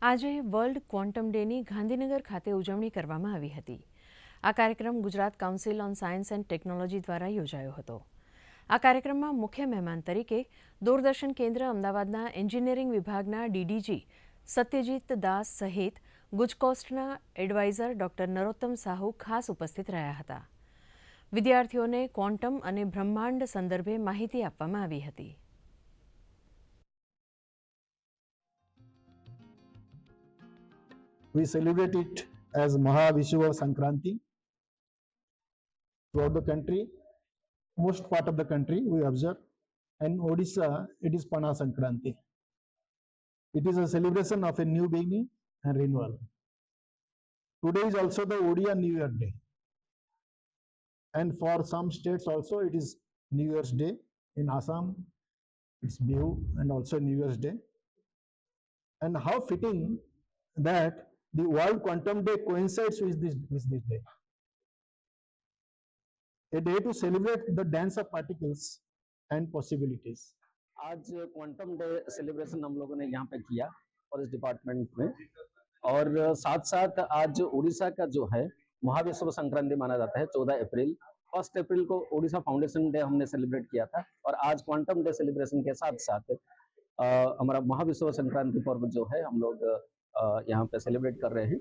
આજે world quantum ડેની ગાંધીનગર ખાતે ઉજવણી કરવામાં આવી હતી। આ કાર્યક્રમ Gujarat council on science and technology દ્વારા યોજાયો હતો। આ કાર્યક્રમમાં મુખ્ય મહેમાન તરીકે દૂરદર્શન કેન્દ્ર અમદાવાદના એન્જિનિયરિંગ વિભાગના ડીડીજી સત્યજીત દાસ સહિત ગુજકોસ્ટના એડવાઇઝર ડોક્ટર નરોત્તમ સાહુ ખાસ ઉપસ્થિત રહ્યા હતા। વિદ્યાર્થીઓને ક્વોન્ટમ અને બ્રહ્માંડ સંદર્ભે માહિતી આપવામાં આવી હતી। We celebrate it as Mahavishwa Sankranti throughout the country. Most part of the country we observe. And Odisha, it is Pana Sankranti. It is a celebration of a new beginning and renewal. Today is also the Odia New Year Day. And for some states also it is New Year's Day. In Assam, it's Bihu and also New Year's Day. And how fitting that the World Quantum Day coincides with this day. A day to celebrate the dance of particles and possibilities. आज quantum day celebration हम लोगों ने यहाँ पे किया और इस department में, और साथ साथ आज उड़ीसा का जो है महाविश्व संक्रांति माना जाता है 14 अप्रैल। 1 अप्रैल को उड़ीसा फाउंडेशन डे हमने सेलिब्रेट किया था, और आज क्वांटम डे सेलिब्रेशन के साथ साथ हमारा महाविश्व संक्रांति पर्व जो है हम लोग यहाँ पे सेलिब्रेट कर रहे हैं।